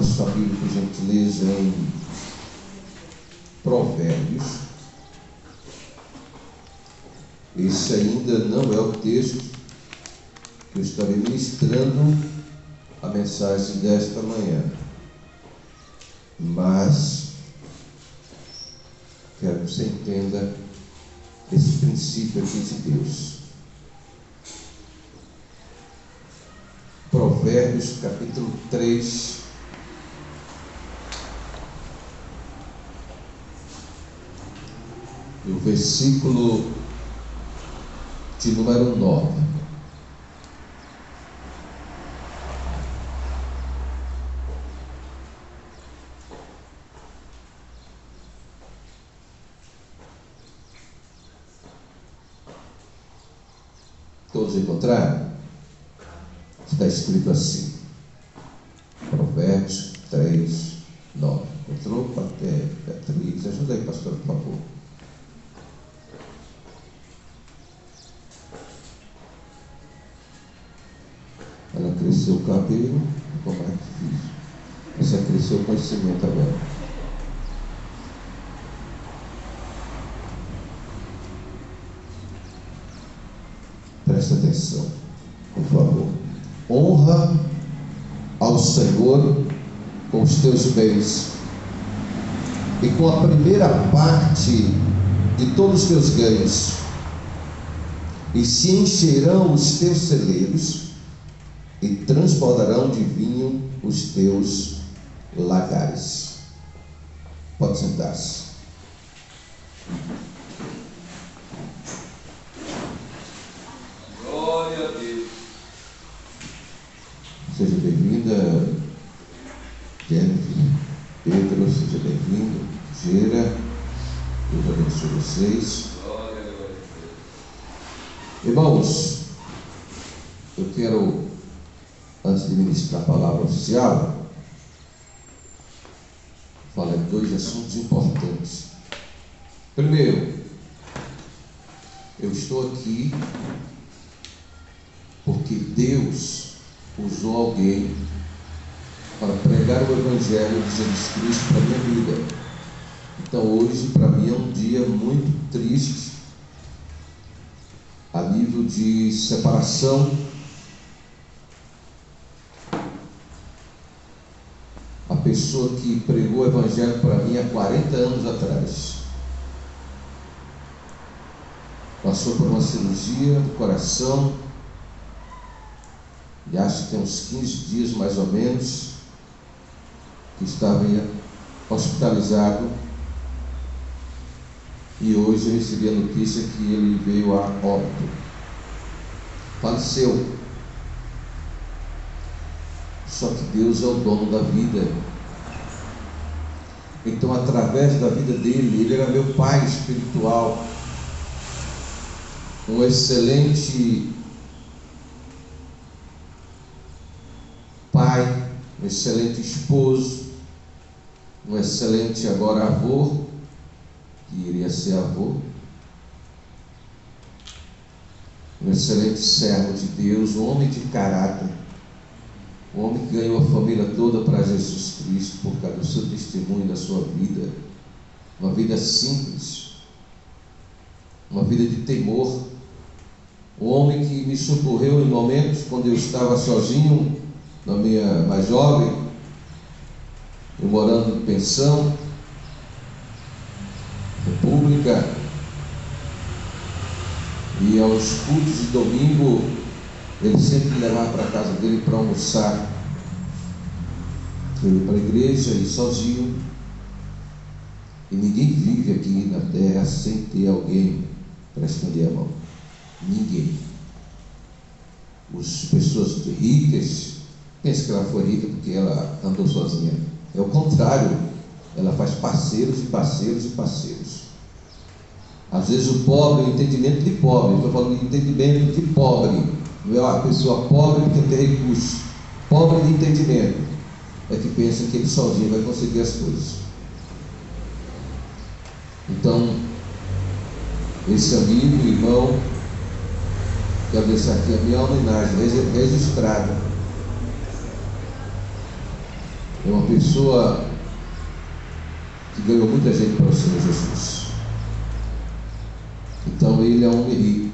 a sua Bíblia, por gentileza, em Provérbios. Esse ainda não é o texto que eu estarei ministrando a mensagem desta manhã, mas quero que você entenda esse princípio aqui de Deus. Provérbios capítulo 3, e o versículo de número 9. Todos encontraram? Está escrito assim, Provérbios 3, 9. Encontrou? Beatriz, ajuda aí, pastor, por favor. Ela cresceu o cabelo, como é que fiz? Essa cresceu o conhecimento agora. Presta atenção, por favor. Honra ao Senhor com os teus bens e com a primeira parte de todos os teus ganhos, e se encherão os teus celeiros e transbordarão de vinho os teus lagares. Pode sentar-se. Glória a Deus. Seja bem-vinda, Jennifer, Pedro, seja bem-vindo, Gera, Deus abençoe vocês. Glória a Deus. Irmãos, eu quero, antes de ministrar a palavra oficial, falar de dois assuntos importantes. Primeiro, eu estou aqui porque Deus usou alguém para pregar o Evangelho de Jesus Cristo para a minha vida. Então hoje para mim é um dia muito triste, a nível de separação. A pessoa que pregou o Evangelho para mim há 40 anos atrás passou por uma cirurgia do coração, e acho que tem uns 15 dias mais ou menos que estava hospitalizado, e hoje eu recebi a notícia que ele veio a óbito, faleceu. Só que Deus é o dono da vida. Então, através da vida dele, ele era meu pai espiritual, um excelente pai, um excelente esposo, um excelente agora avô, que iria ser avô, um excelente servo de Deus, um homem de caráter, um homem que ganhou a família toda para Jesus Cristo por causa do seu testemunho, da sua vida, uma vida simples, uma vida de temor, um homem que me socorreu em momentos quando eu estava sozinho, na minha mais jovem, eu morando em pensão, república, e aos cultos de domingo ele sempre me levava para a casa dele para almoçar. Eu ia para a igreja e sozinho, e ninguém vive aqui na terra sem ter alguém para estender a mão. Ninguém. As pessoas ricas pensam que ela foi rica porque ela andou sozinha. É o contrário, ela faz parceiros e parceiros e parceiros. Às vezes o pobre, o entendimento de pobre, estou falando de entendimento de pobre, não é uma pessoa pobre que tem recursos, pobre de entendimento, é que pensa que ele sozinho vai conseguir as coisas. Então, esse amigo, irmão, quero deixar aqui a minha homenagem registrada. é uma pessoa que ganhou muita gente para o Senhor Jesus. Então ele é um homem rico,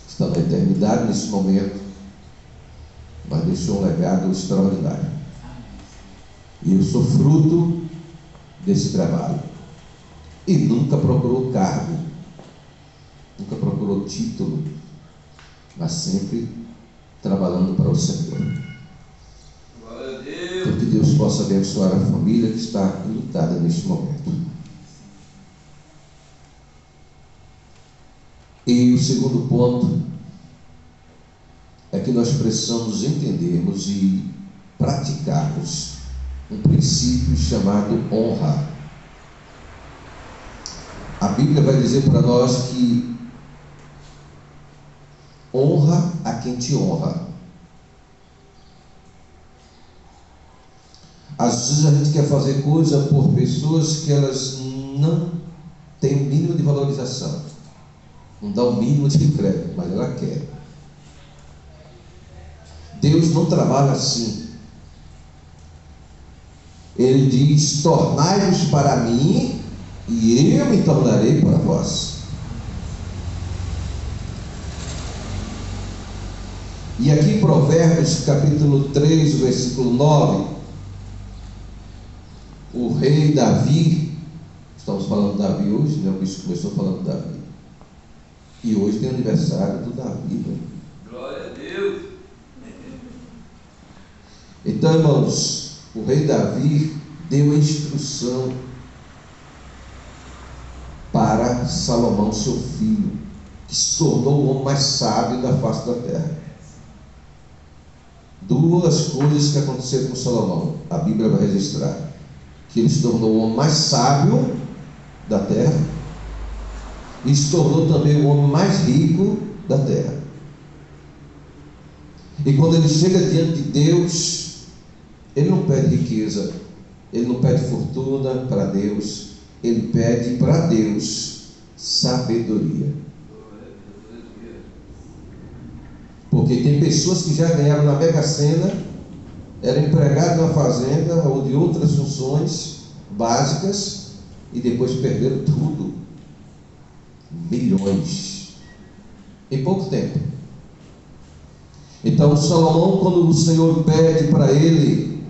está na eternidade nesse momento, mas deixou um legado extraordinário. E eu sou fruto desse trabalho. E nunca procurou cargo, nunca procurou título, mas sempre trabalhando para o Senhor. Glória a Deus. Então que Deus possa abençoar a família que está enlutada neste momento. E o segundo ponto é que nós precisamos entendermos e praticarmos um princípio chamado honra. A Bíblia vai dizer para nós que honra a quem te honra. Às vezes a gente quer fazer coisa por pessoas que elas não têm o mínimo de valorização, não dá o mínimo de crédito, mas ela quer. Deus não trabalha assim. Ele diz: tornai-vos para mim e eu me tornarei para vós. E aqui em Provérbios capítulo 3, versículo 9, o rei Davi, estamos falando de Davi hoje, né? O bicho começou falando de Davi, e hoje tem aniversário do Davi, né? Glória a Deus. Então, irmãos, o rei Davi deu a instrução para Salomão, seu filho, que se tornou o homem mais sábio da face da terra. Duas coisas que aconteceram com Salomão, a Bíblia vai registrar: que ele se tornou o homem mais sábio da terra e se tornou também o homem mais rico da terra. E quando ele chega diante de Deus, ele não pede riqueza, ele não pede fortuna para Deus, ele pede para Deus sabedoria. Porque tem pessoas que já ganharam na Mega Sena, eram empregados na fazenda ou de outras funções básicas e depois perderam tudo. Milhões em pouco tempo. Então Salomão, quando o Senhor pede para ele: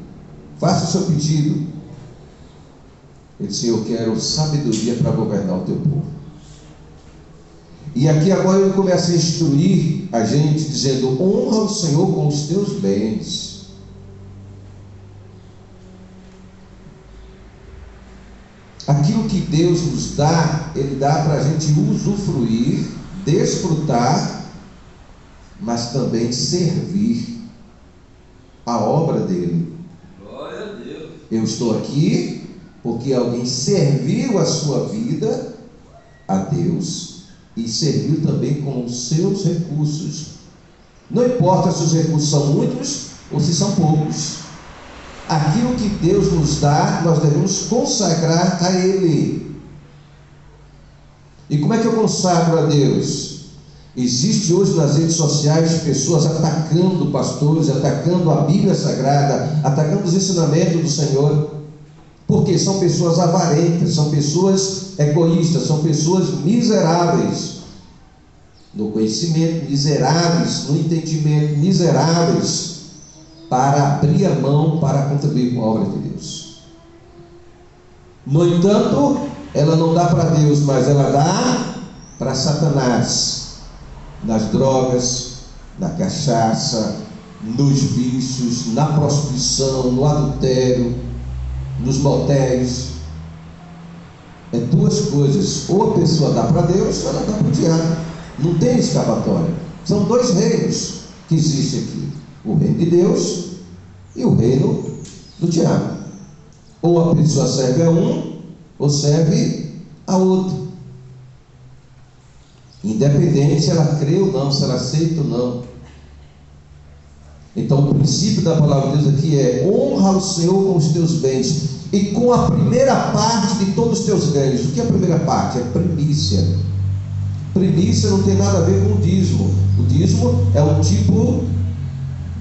faça o seu pedido, ele disse: eu quero sabedoria para governar o teu povo. E aqui agora ele começa a instruir a gente, dizendo: honra o Senhor com os teus bens. Aquilo que Deus nos dá, Ele dá para a gente usufruir, desfrutar, mas também servir a obra dele. Glória a Deus. Eu estou aqui porque alguém serviu a sua vida a Deus e serviu também com os seus recursos. Não importa se os recursos são muitos ou se são poucos. Aquilo que Deus nos dá, nós devemos consagrar a Ele. E como é que eu consagro a Deus? Existe hoje nas redes sociais pessoas atacando pastores, atacando a Bíblia Sagrada, atacando os ensinamentos do Senhor, porque são pessoas avarentas, são pessoas egoístas, são pessoas miseráveis no conhecimento, miseráveis no entendimento, miseráveis para abrir a mão para contribuir com a obra de Deus. No entanto, ela não dá para Deus, mas ela dá para Satanás, nas drogas, na cachaça, nos vícios, na prostituição, no adultério, nos motéis. É duas coisas: ou a pessoa dá para Deus, ou ela dá para o diabo. Não tem escapatória. São dois reinos que existem aqui: o reino de Deus e o reino do diabo. Ou a pessoa serve a um, ou serve a outro, independente se ela crê ou não, se ela aceita ou não. Então o princípio da palavra de Deus aqui é: honra o Senhor com os teus bens e com a primeira parte de todos os teus ganhos. O que é a primeira parte? É primícia. Primícia não tem nada a ver com o dízimo. O dízimo é um tipo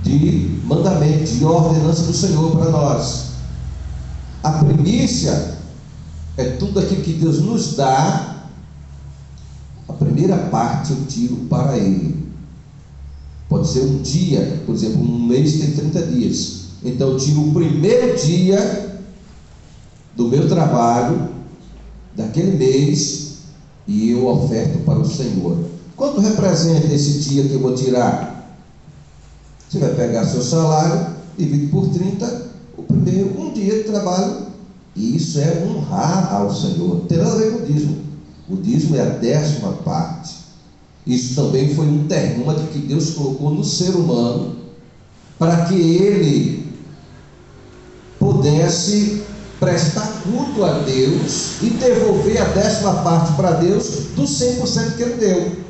de mandamento, de ordenança do Senhor para nós. A primícia é tudo aquilo que Deus nos dá. A primeira parte eu tiro para Ele. Pode ser um dia, por exemplo, um mês tem 30 dias. Então eu tiro o primeiro dia do meu trabalho, daquele mês, e eu oferto para o Senhor. Quanto representa esse dia que eu vou tirar? Você vai pegar seu salário, divide por 30, o primeiro, um dia de trabalho, e isso é honrar ao Senhor. Não tem nada a ver com o dízimo. O dízimo é a 10ª parte. Isso também foi um termômetro que Deus colocou no ser humano, para que ele pudesse prestar culto a Deus e devolver a 10ª parte para Deus do 100% que Ele deu.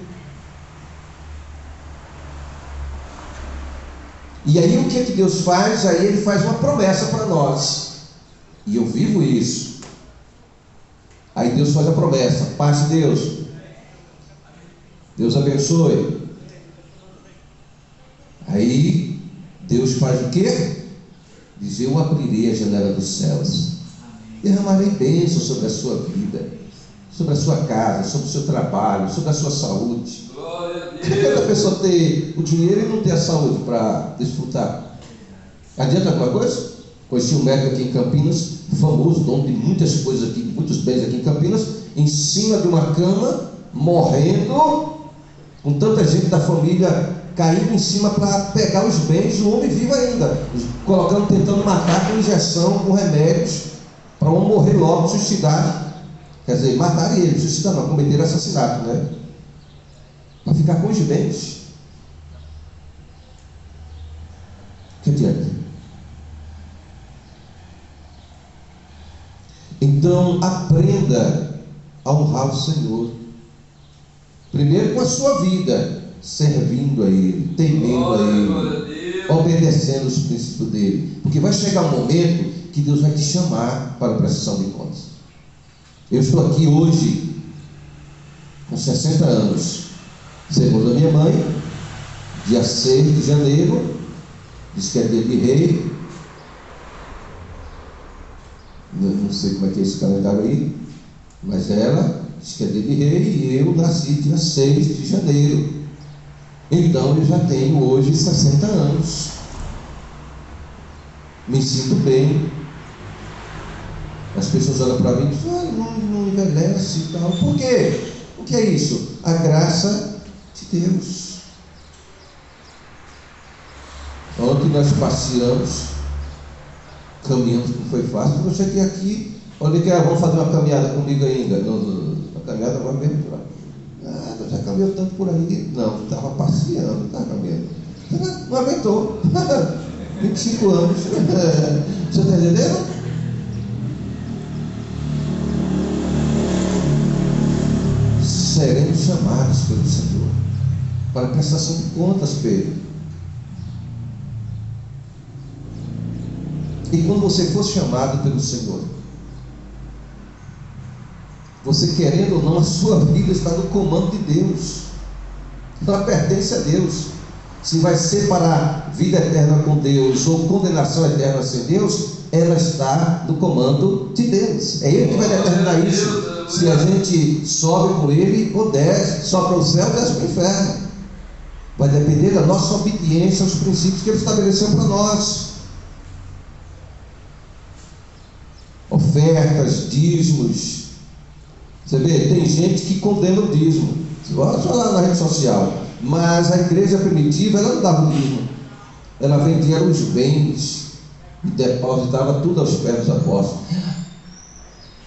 E aí o que Deus faz? Aí Ele faz uma promessa para nós, e eu vivo isso. Aí Deus faz a promessa: paz de Deus, Deus abençoe. Aí Deus faz o quê? Diz: eu abrirei a janela dos céus, derramarei bênção sobre a sua vida, sobre a sua casa, sobre o seu trabalho, sobre a sua saúde. Glória a Por que a Deus. pessoa ter o dinheiro e não ter a saúde para desfrutar? Adianta alguma coisa? Conheci um médico aqui em Campinas, famoso, dono de muitas coisas aqui, muitos bens aqui em Campinas, em cima de uma cama, morrendo, com tanta gente da família caindo em cima para pegar os bens. O homem vivo ainda, colocando, tentando matar com injeção, com remédios, para o homem morrer logo, suicidar. Quer dizer, mataram ele, suicidar não, cometeram assassinato, né? Para ficar com os bens. Que adianta? Então, aprenda a honrar o Senhor. Primeiro com a sua vida, servindo a Ele, temendo a Ele, obedecendo os princípios dEle. Porque vai chegar um momento que Deus vai te chamar para a prestação de contas. Eu estou aqui hoje com 60 anos, segundo a minha mãe, dia 6 de janeiro, diz que é dia de rei. Não sei como é que é esse calendário aí, mas ela diz que é dia de rei, e eu nasci dia 6 de janeiro. Então eu já tenho hoje 60 anos. Me sinto bem. As pessoas olham para mim e dizem: não envelhece e tal. Por quê? O que é isso? A graça de Deus. Ontem nós passeamos, caminhamos, não foi fácil. Quando eu cheguei aqui, olha que vamos fazer uma caminhada comigo ainda. Uma caminhada mais bem por aí. Tu já caminhou tanto por aí? Não, estava passeando, estava caminhando. Não aguentou. 25 anos. Você está entendendo? Seremos chamados pelo Senhor para prestação de contas, Pedro. E quando você for chamado pelo Senhor, você querendo ou não, a sua vida está no comando de Deus. Ela pertence a Deus. Se vai ser para vida eterna com Deus ou condenação eterna sem Deus, ela está no comando de Deus. É Ele que vai determinar isso. Se a gente sobe com Ele ou desce, sobe para o céu, desce para o inferno. Vai depender da nossa obediência aos princípios que Ele estabeleceu para nós. Ofertas, dízimos. Você vê, tem gente que condena o dízimo. Você vai lá na rede social. Mas a igreja primitiva, ela não dava o dízimo. Ela vendia os bens e depositava tudo aos pés dos apóstolos.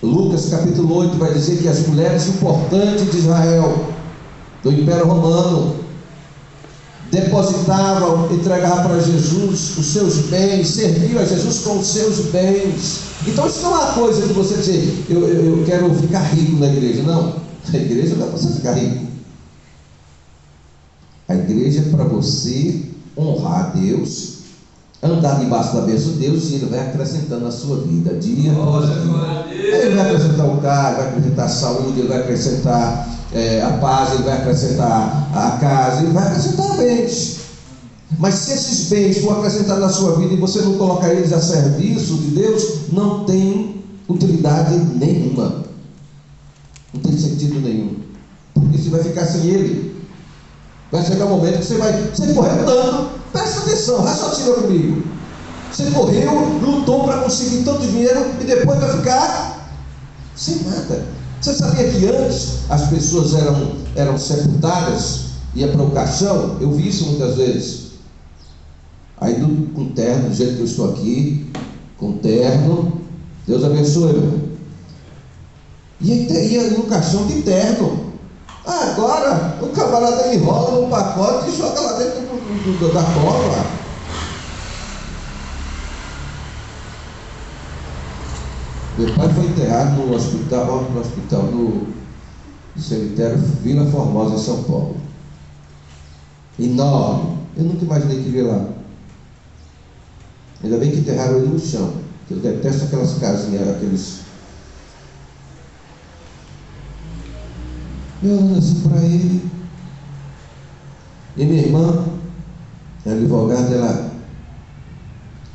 Lucas capítulo 8 vai dizer que as mulheres importantes de Israel, do Império Romano, depositavam, entregavam para Jesus os seus bens, serviam a Jesus com os seus bens. Então isso não é uma coisa de você dizer: eu quero ficar rico na igreja. Não, a igreja não é para você ficar rico. A igreja é para você honrar a Deus, andar debaixo da bênção de Deus, e Ele vai acrescentando na sua vida, dia após dia. Ele vai acrescentar o carro, vai acrescentar a saúde, Ele vai acrescentar a paz, Ele vai acrescentar a casa, Ele vai acrescentar bens. Mas se esses bens for acrescentados na sua vida e você não colocar eles a serviço de Deus, não tem utilidade nenhuma. Não tem sentido nenhum. Porque você vai ficar sem ele. Vai chegar um momento que você correu tanto, presta atenção, raciocina comigo. Você correu, lutou para conseguir tanto dinheiro e depois vai ficar sem nada. Você sabia que antes as pessoas eram sepultadas, ia para o caixão? Eu vi isso muitas vezes. Aí com terno, do jeito que eu estou aqui, com terno, Deus abençoe, irmão. E aí ia no caixão de terno. Agora o camarada enrola no pacote e joga lá dentro da cova. Meu pai foi enterrado no hospital do cemitério Vila Formosa, em São Paulo. Enorme. Eu nunca imaginei que ia lá. Ainda bem que enterraram ele no chão, que eu detesto aquelas casinhas, aqueles. Eu olhando assim para ele. E minha irmã, a advogada, ela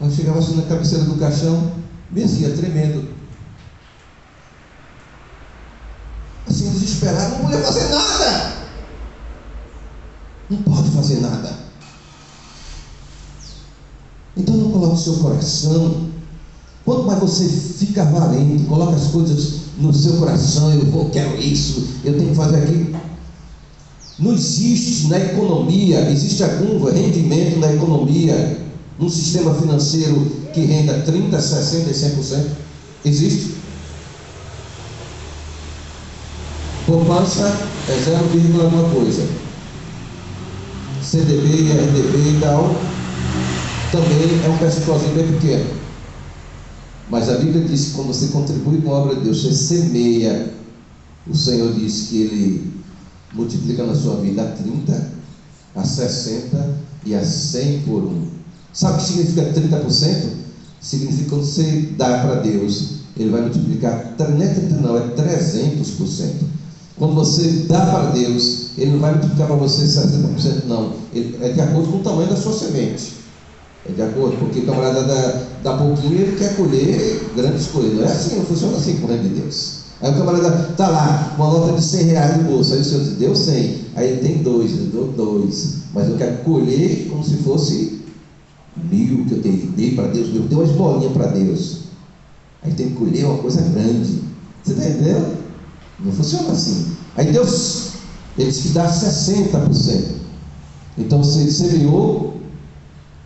chegava assim na cabeceira do caixão, me assim, tremendo. Assim, desesperado, não podia fazer nada. Não pode fazer nada. Então não coloque o seu coração. Quanto mais você fica valente, coloca as coisas no seu coração, eu quero isso, eu tenho que fazer aquilo. Não existe na economia, existe algum rendimento na economia, num sistema financeiro que renda 30%, 60% e 100%? Existe? Poupança é 0, alguma coisa. CDB e RDB e tal também é um percentualzinho bem pequeno. Mas a Bíblia diz que quando você contribui com a obra de Deus, você semeia, o Senhor diz que Ele multiplica na sua vida a 30, a 60 e a 100 por 1. Sabe o que significa 30%? Significa que quando você dá para Deus, Ele vai multiplicar, não é 30 não, é 300%. Quando você dá para Deus, Ele não vai multiplicar para você 60% não. Ele é de acordo com o tamanho da sua semente. É de acordo, porque o camarada dá pouquinho e ele quer colher grandes coisas. Não é assim, não funciona assim com o reino de Deus. Aí o camarada está lá, uma nota de 100 reais no bolso. Aí o Senhor diz, deu 100. Aí ele tem 2, eu dou 2. Mas eu quero colher como se fosse 1000 que eu dei para Deus. Eu dei uma esmolinha para Deus. Aí tem que colher uma coisa grande. Você está entendendo? Não funciona assim. Aí Deus, Ele diz que dá 60%. Então você semeou,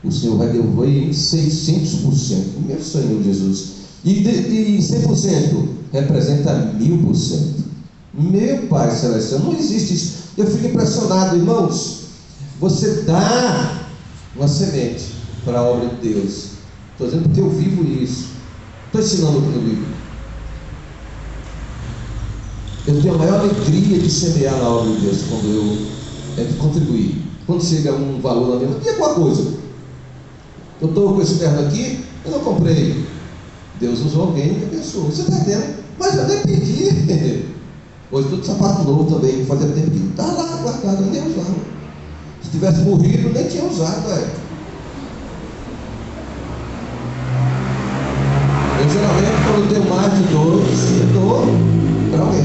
o Senhor vai devolver em 600%. Meu Senhor Jesus. E 100% representa 1000%. Meu Pai Celestial, não existe isso. Eu fico impressionado, irmãos. Você dá uma semente para a obra de Deus. Estou dizendo porque eu vivo isso. Estou ensinando o que eu vivo. Eu tenho a maior alegria de semear na obra de Deus quando eu contribuir. Quando chega um valor na minha mão, e alguma coisa. Eu estou com esse terno aqui, eu não comprei. Deus usou alguém e me abençoou. Você está entendendo? Mas eu nem pedi. Hoje estou de sapato novo também, fazia tempo que está lá guardado, eu nem usava. Se tivesse morrido, nem tinha usado. Eu geralmente, quando eu tenho mais de 12, eu dou para alguém.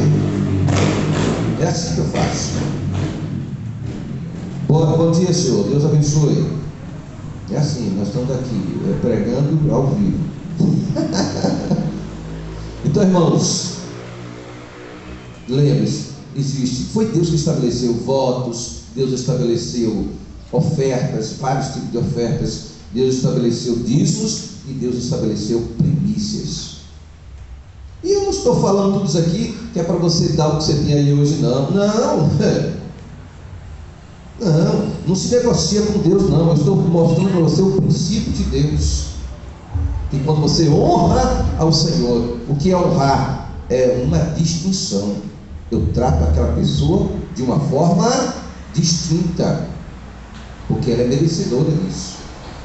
É assim que eu faço. Bom dia, Senhor. Deus abençoe. É assim, nós estamos aqui pregando ao vivo. Então, irmãos, lembre-se, foi Deus que estabeleceu votos, Deus estabeleceu ofertas, vários tipos de ofertas, Deus estabeleceu dízimos e Deus estabeleceu primícias. E eu não estou falando tudo isso aqui que é para você dar o que você tem aí hoje, não. Não se negocia com Deus, não. Eu estou mostrando para você o princípio de Deus. E quando você honra ao Senhor, o que é honrar? É uma distinção. Eu trato aquela pessoa de uma forma distinta, porque ela é merecedora disso.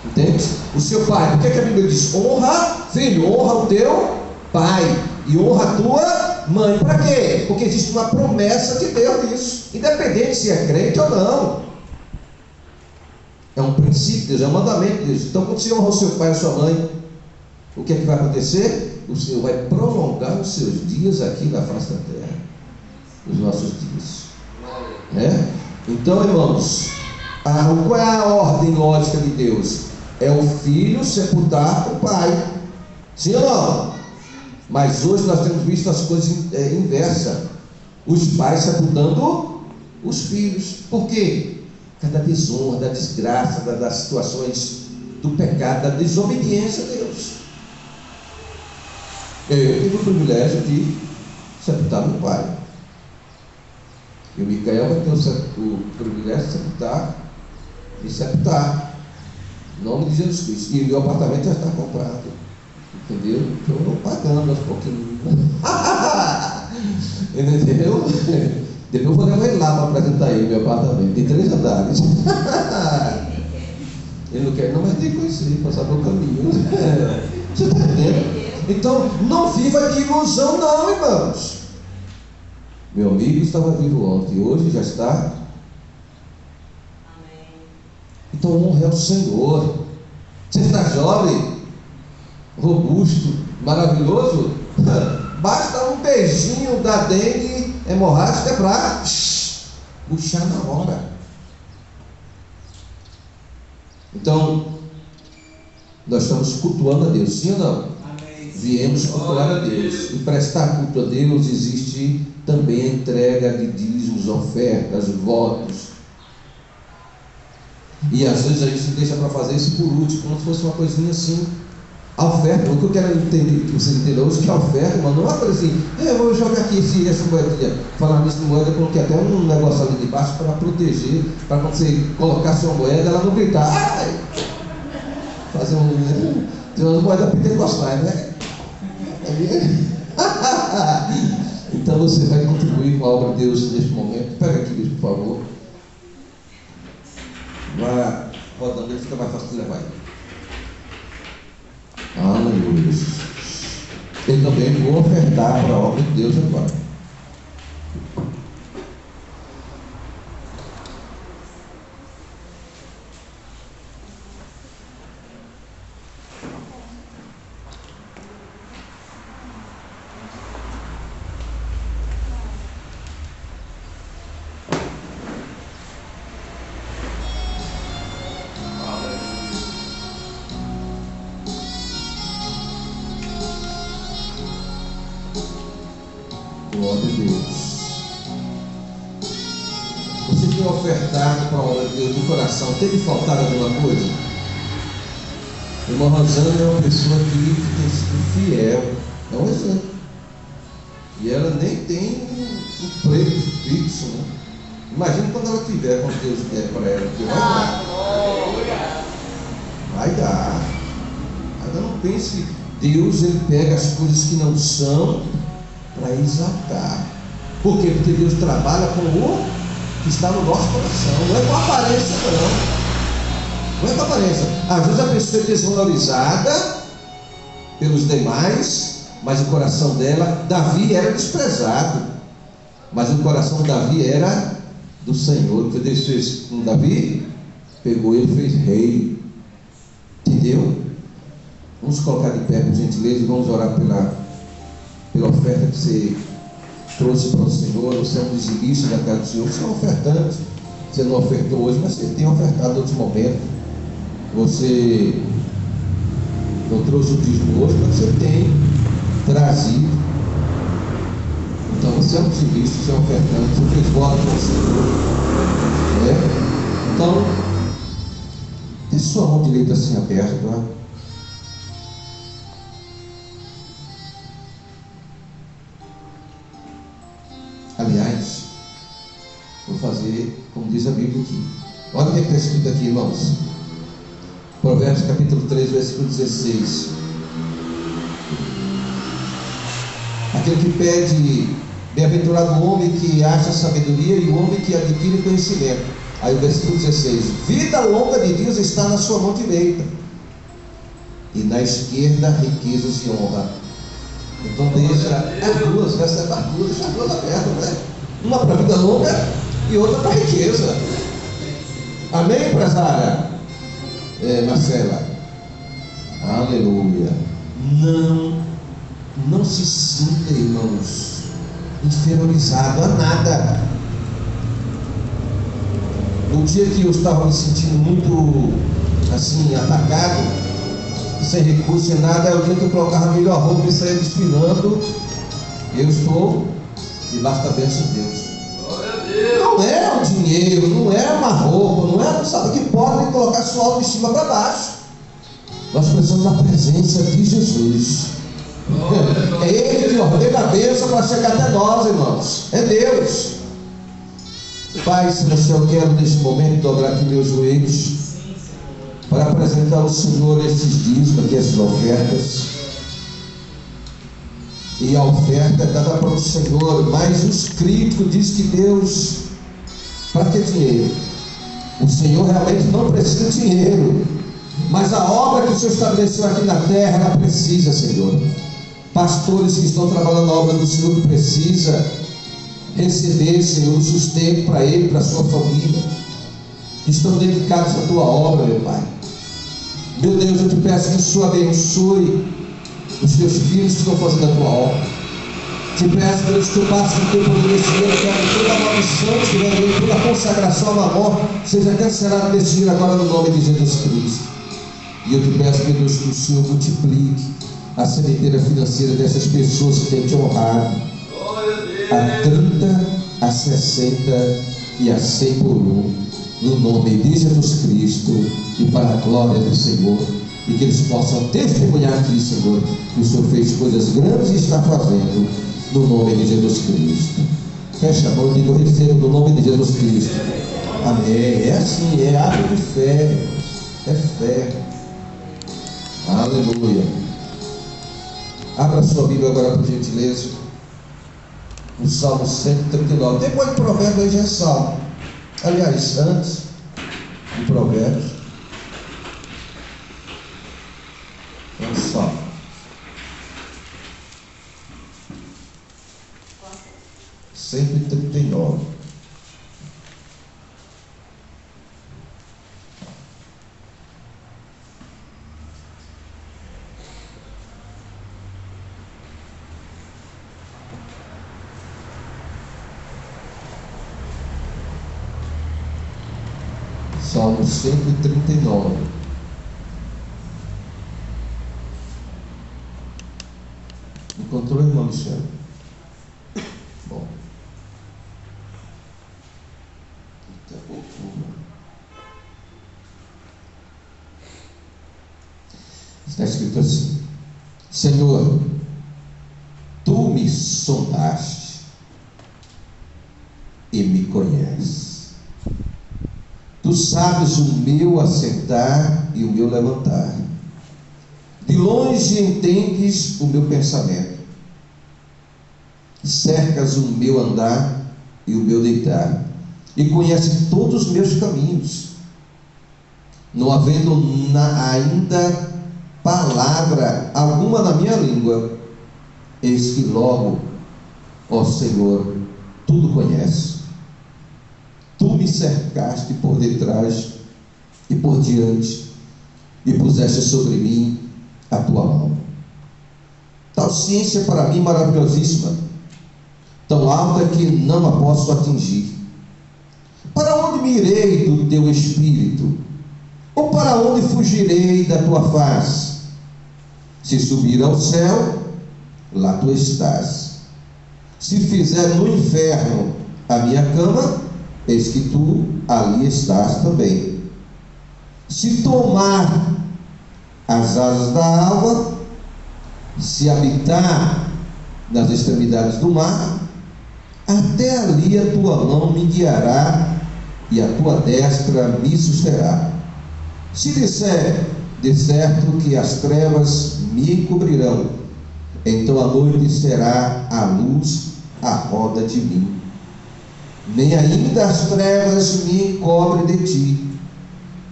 Entende? O seu pai, o que é que a Bíblia diz? Honra, filho, honra o teu pai e honra a tua mãe. Para quê? Porque existe uma promessa de Deus nisso, independente se é crente ou não. É um princípio de Deus, é um mandamento de Deus. Então, quando você honra o seu pai e a sua mãe, o que é que vai acontecer? O Senhor vai prolongar os seus dias aqui na face da terra. Os nossos dias. Então, irmãos, qual é a ordem lógica de Deus? É o filho sepultar o pai. Sim ou não? Mas hoje nós temos visto as coisas inversas. Os pais sepultando os filhos. Por quê? Da desonra, da desgraça, das situações do pecado, da desobediência a Deus. Eu tive o privilégio de sepultar meu pai. E o Micael vai ter o privilégio de sepultar. Em nome de Jesus Cristo. E meu apartamento já está comprado. Entendeu? Então eu vou pagando aos pouquinhos. Entendeu? Depois eu vou levar ele lá para apresentar ele, meu apartamento. Tem 3 andares. Ele não quer, não, mas tem que conhecer, passar pelo caminho. Você está entendendo? Então, não viva de ilusão, não, irmãos. Meu amigo estava vivo ontem, hoje já está. Amém. Então, honre ao Senhor. Você está jovem, robusto, maravilhoso. Basta um beijinho da dengue hemorrágica para puxar na hora. Então, nós estamos cultuando a Deus, sim ou não? Amém. Viemos cultuar a Deus. E prestar culto a Deus existe também a entrega de dízimos, ofertas, votos. E às vezes a gente deixa para fazer isso por último, como se fosse uma coisinha assim. A oferta, o que eu quero entender, que vocês entenderam hoje, que a oferta, mano, não é uma coisa assim, eu vou jogar aqui essa moedinha. Falar nisso de moeda, eu coloquei até um negócio ali de baixo para proteger, para quando você colocar sua moeda, ela não gritar. Ai! Fazer tem umas moedas pentecostais, né? Então você vai contribuir com a obra de Deus neste momento. Pega aqui, Deus, por favor. Vai rodando, ele fica mais fácil de levar aí. Aleluia. Eu também vou ofertar para a obra de Deus agora. Glória a Deus. Você tem ofertado para a obra de Deus do coração? Teve faltado alguma coisa? Irmã Rosana é uma pessoa que tem sido fiel. É um exemplo. E ela nem tem um emprego fixo, né? Imagina quando ela tiver, quando Deus der para ela, que vai dar. Vai dar. Ainda não pense, Deus ele pega as coisas que não são para exaltar. Por quê? Porque Deus trabalha com o que está no nosso coração. Não é com a aparência, não. Não é com a aparência. Às vezes a pessoa é desvalorizada pelos demais, mas o coração dela, Davi era desprezado, mas o coração de Davi era do Senhor. O que Deus fez com Davi? Pegou ele e fez rei. Entendeu? Vamos colocar de pé, por gentileza, e vamos orar pela oferta que você trouxe para o Senhor. Você é um dizimista da casa do Senhor, você é um ofertante. Você não ofertou hoje, mas você tem ofertado em outros momentos. Você não trouxe o dízimo hoje, mas você tem trazido. Então você é um dizimista, você é um ofertante, você fez voto para o Senhor. Então, tem sua mão direita assim aberta, tá? Aliás, vou fazer como diz a Bíblia aqui. Olha o que está escrito aqui, irmãos. Provérbios capítulo 3, versículo 16. Aquele que pede, bem-aventurado o homem que acha sabedoria e o homem que adquire conhecimento. Aí o versículo 16: vida longa de dias está na sua mão direita, e na esquerda riquezas e honra. Então deixa as duas, recebe as duas, deixa as duas abertas, né? Uma para a vida longa e outra para a riqueza. Amém, empresária? Marcela. Aleluia. Não se sinta, irmãos, inferiorizado a nada. No dia que eu estava me sentindo muito assim, atacado, sem recurso, sem nada, é o dia que eu colocava a melhor roupa e saía desfilando. Eu estou debaixo da bênção de Deus. Não é o dinheiro, não é uma roupa, não sabe que pode colocar sua autoestima para baixo. Nós precisamos da presença de Jesus. É Ele que ordena a bênção para chegar até nós, irmãos. É Deus. Pai Celestial, eu quero neste momento dobrar aqui meus joelhos para apresentar ao Senhor esses dízimos aqui, essas ofertas. E a oferta é dada para o Senhor, mas os críticos dizem que Deus, para que dinheiro? O Senhor realmente não precisa de dinheiro, mas a obra que o Senhor estabeleceu aqui na terra, ela precisa, Senhor. Pastores que estão trabalhando na obra do Senhor, que precisa receber, Senhor, o sustento para ele, para a sua família, que estão dedicados à tua obra, meu Pai. Meu Deus, eu te peço que o Senhor abençoe os teus filhos que estão fazendo a tua obra. Te peço, Deus, que tu passe o tempo desse dia, que toda a maldição que vem aí, toda a consagração na morte, seja cancelada desse dia agora no nome de Jesus Cristo. E eu te peço, meu Deus, que o Senhor multiplique a sementeira financeira dessas pessoas que têm te honrado a 30, a 60 e a 100 por um, no nome de Jesus Cristo e para a glória do Senhor. E que eles possam testemunhar aqui, Senhor, que o Senhor fez coisas grandes e está fazendo, no nome de Jesus Cristo. Fecha a mão e diga: eu recebo no nome de Jesus Cristo. Amém. É assim, é ato de fé. É fé. Aleluia. Abra sua Bíblia agora, por gentileza, no Salmo 139. Depois de Provérbios, aí já é Salmo. Aliás, antes de Provérbios, é Salmo. Cento e 39. Salmo 139. Encontrou, irmão Michel? Bom. Está escrito assim: Senhor, tu me sondaste e me conheces. Tu sabes o meu assentar e o meu levantar. De longe entendes o meu pensamento. Cercas o meu andar e o meu deitar. E conheces todos os meus caminhos. Não havendo ainda palavra alguma na minha língua, eis que logo, ó Senhor, tudo conheces. Tu me cercaste por detrás e por diante, e puseste sobre mim a tua mão. Tal ciência para mim maravilhosíssima, tão alta que não a posso atingir. Para onde me irei do teu espírito? Ou para onde fugirei da tua face? Se subir ao céu, lá tu estás. Se fizer no inferno a minha cama, eis que tu ali estás também. Se tomar as asas da alva, se habitar nas extremidades do mar, até ali a tua mão me guiará e a tua destra me susterá. Se disser de certo que as trevas me cobrirão, então a noite será a luz à roda de mim. Nem ainda as trevas me encobrem de ti,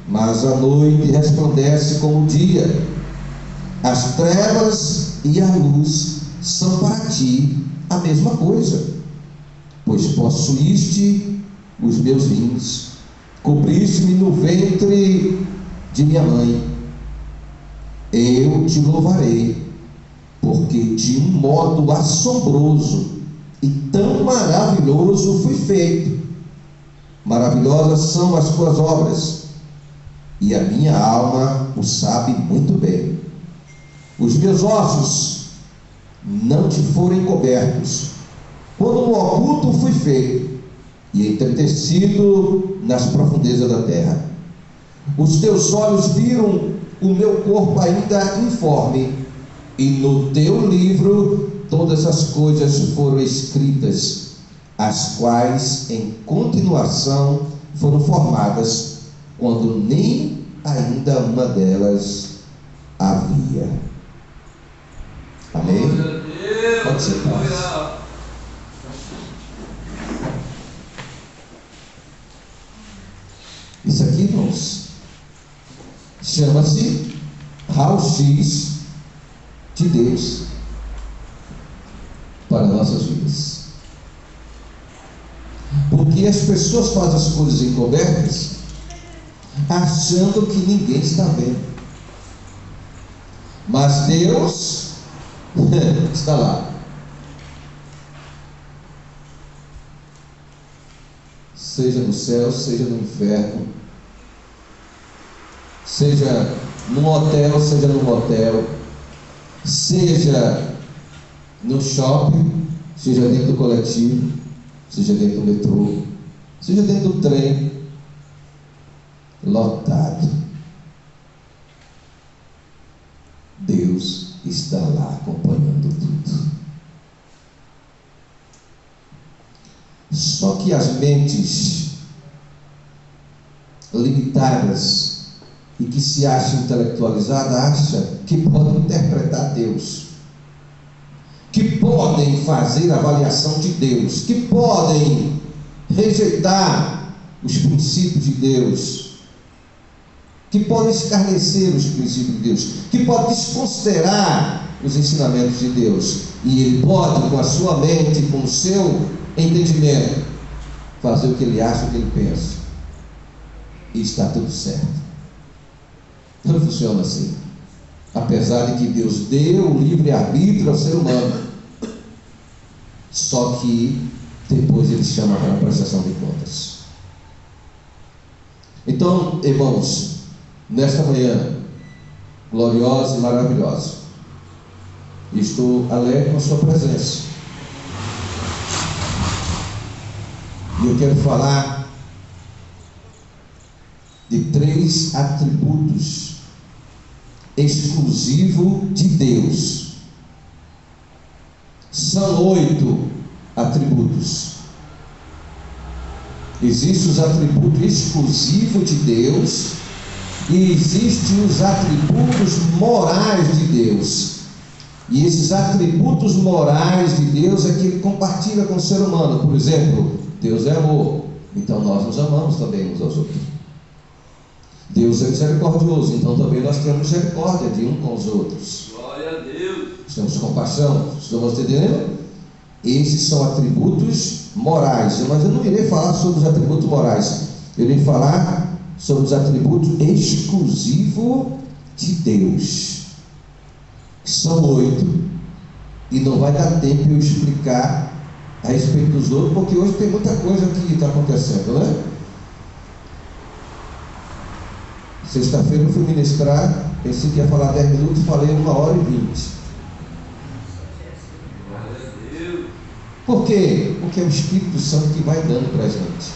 mas a noite resplandece como o dia. As trevas e a luz são para ti a mesma coisa, pois possuíste os meus rins, cobriste-me no ventre de minha mãe, eu te louvarei, porque de um modo assombroso e tão maravilhoso fui feito. Maravilhosas são as tuas obras, e a minha alma o sabe muito bem. Os meus ossos não te foram encobertos, quando no oculto fui feito, e entretecido nas profundezas da terra. Os teus olhos viram o meu corpo ainda informe, e no teu livro todas as coisas foram escritas, as quais em continuação foram formadas, quando nem ainda uma delas havia. Amém? Pode ser paz. Isso aqui, irmãos, chama-se raio-x de Deus para nossas vidas. Porque as pessoas fazem as coisas encobertas achando que ninguém está vendo, mas Deus está lá. Seja no céu, seja no inferno, seja num hotel, seja num motel, seja no shopping, seja dentro do coletivo, seja dentro do metrô, seja dentro do trem, lotado, Deus está lá acompanhando tudo. Só que as mentes limitadas e que se acham intelectualizadas acham que podem interpretar Deus, que podem fazer avaliação de Deus, que podem rejeitar os princípios de Deus, que podem escarnecer os princípios de Deus, que podem desconsiderar os ensinamentos de Deus, e ele pode, com a sua mente, com o seu entendimento, fazer o que ele acha, o que ele pensa, e está tudo certo. Não funciona assim. Apesar de que Deus deu o livre-arbítrio ao ser humano, só que depois ele chama para a prestação de contas. Então, irmãos, nesta manhã gloriosa e maravilhosa, estou alegre com a sua presença, e eu quero falar de 3 atributos exclusivos de Deus. São 8 atributos. Existem os atributos exclusivos de Deus e existem os atributos morais de Deus. E esses atributos morais de Deus é que Ele compartilha com o ser humano. Por exemplo, Deus é amor, então nós nos amamos também uns aos outros. Deus é misericordioso, então também nós temos misericórdia de um com os outros. Glória a Deus. Temos compaixão. Estamos entendendo? Esses são atributos morais. Mas eu não irei falar sobre os atributos morais. Eu irei falar sobre os atributos exclusivos de Deus. São 8. E não vai dar tempo de eu explicar a respeito dos outros, porque hoje tem muita coisa que está acontecendo, né? Sexta-feira eu fui ministrar, pensei que ia falar 10 minutos, falei 1h20. Por quê? Porque é o Espírito Santo que vai dando para a gente.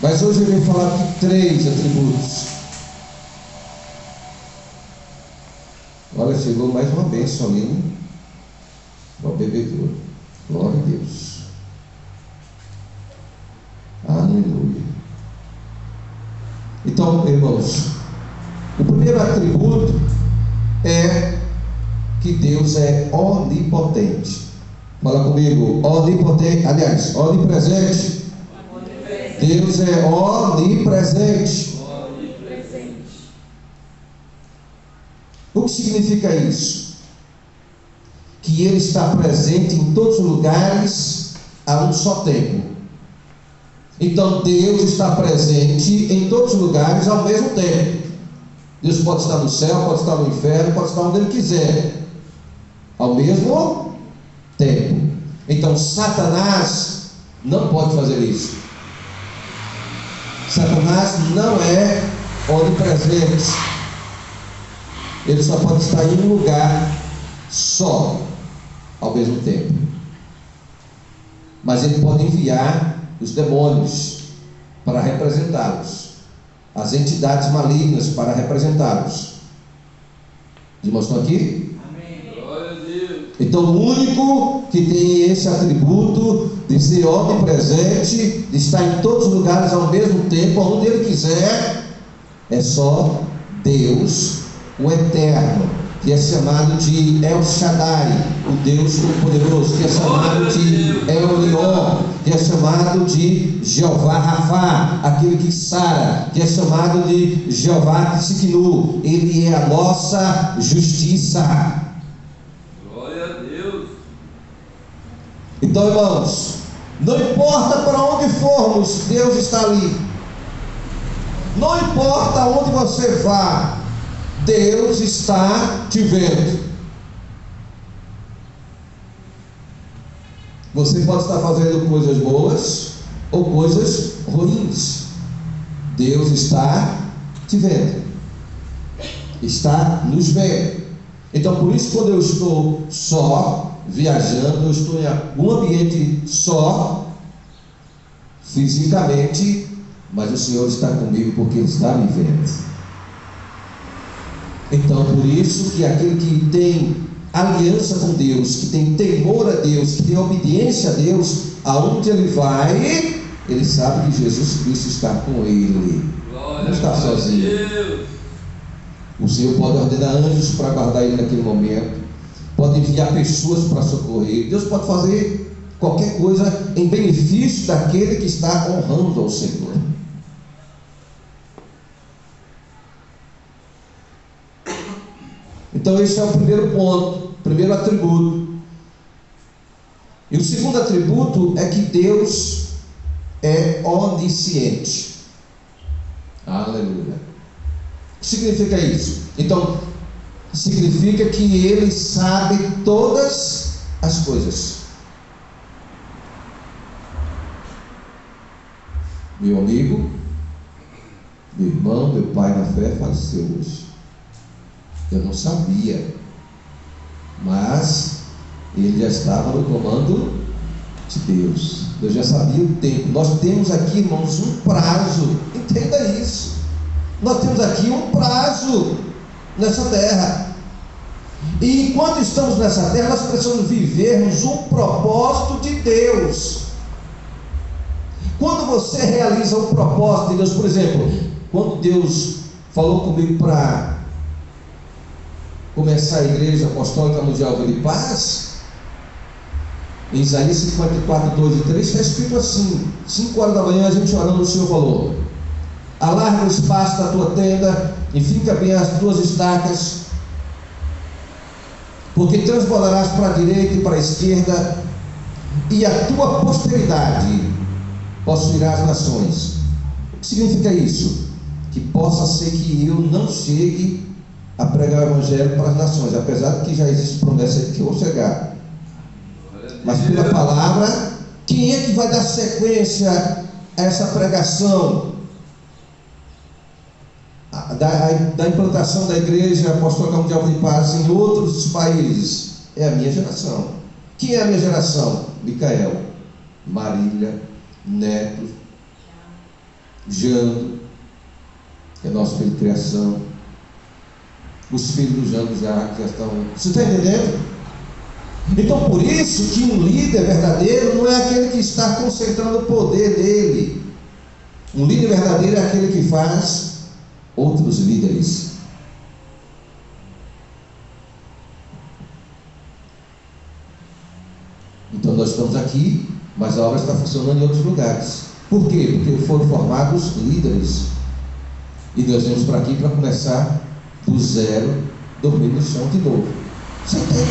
Mas hoje eu vou falar de 3 atributos. Olha, chegou mais uma bênção ali, né? Para o bebedouro. Glória a Deus. Aleluia. Então, irmãos, o primeiro atributo é que Deus é onipotente. Fala comigo, onipotente, aliás, onipresente. Deus é onipresente. O que significa isso? Que Ele está presente em todos os lugares a um só tempo. Então Deus está presente em todos os lugares ao mesmo tempo. Deus pode estar no céu, pode estar no inferno, pode estar onde Ele quiser, ao mesmo tempo. Então Satanás não pode fazer isso. Satanás não é onipresente. Ele só pode estar em um lugar só, ao mesmo tempo. Mas ele pode enviar os demônios para representá-los, as entidades malignas para representá-los. Os irmãos estão aqui? Amém. Glória a Deus. Então o único que tem esse atributo de ser onipresente, de estar em todos os lugares ao mesmo tempo, onde Ele quiser, é só Deus, o Eterno, que é chamado de El Shaddai, o Deus Todo-Poderoso, que é chamado de El Elyon, que é chamado de Jeová Rafá, aquele que sara, que é chamado de Jeová Tsidkenu. Ele é a nossa justiça. Glória a Deus. Então, irmãos, não importa para onde formos, Deus está ali. Não importa onde você vá, Deus está te vendo. Você pode estar fazendo coisas boas ou coisas ruins. Deus está te vendo. Está nos vendo. Então, por isso, quando eu estou só, viajando, eu estou em algum ambiente só, fisicamente, mas o Senhor está comigo porque Ele está me vendo. Então, por isso que aquele que tem aliança com Deus, que tem temor a Deus, que tem obediência a Deus, aonde ele vai, ele sabe que Jesus Cristo está com ele. Não está sozinho. O Senhor pode ordenar anjos para guardar ele naquele momento, pode enviar pessoas para socorrer. Deus pode fazer qualquer coisa em benefício daquele que está honrando ao Senhor. Então esse é o primeiro ponto, primeiro atributo. E o segundo atributo é que Deus é onisciente. Aleluia. O que significa isso? Então, significa que Ele sabe todas as coisas. Meu amigo, meu irmão, meu pai na fé faleceu hoje. Eu não sabia, mas ele já estava no comando de Deus. Deus já sabia o tempo. Nós temos aqui, irmãos, um prazo. Entenda isso. Nós temos aqui um prazo nessa terra. E enquanto estamos nessa terra, nós precisamos vivermos um propósito de Deus. Quando você realiza um propósito de Deus, por exemplo, quando Deus falou comigo para começar a Igreja Apostólica Mundial de Paz, em Isaías 54, 2 e 3, está escrito assim: 5 horas da manhã a gente orando, o Senhor falou: alarga o espaço da tua tenda e fica bem as tuas estacas, porque transbordarás para a direita e para a esquerda, e a tua posteridade possuirá as nações. O que significa isso? Que possa ser que eu não chegue a pregar o Evangelho para as nações, apesar de que já existe promessa de que eu vou chegar. Mas pela palavra, quem é que vai dar sequência a essa pregação? Da implantação da Igreja Apostólica Mundial de Paz em outros países? É a minha geração. Quem é a minha geração? Micael, Marília, Neto, Jando, que é nosso filho de criação, os filhos do Jando já estão. Você está entendendo? Então, por isso que um líder verdadeiro não é aquele que está concentrando o poder dele. Um líder verdadeiro é aquele que faz outros líderes. Então nós estamos aqui, mas a obra está funcionando em outros lugares. Por quê? Porque foram formados líderes. E nós viemos para aqui para começar do zero, dormir no chão de novo. Você entende?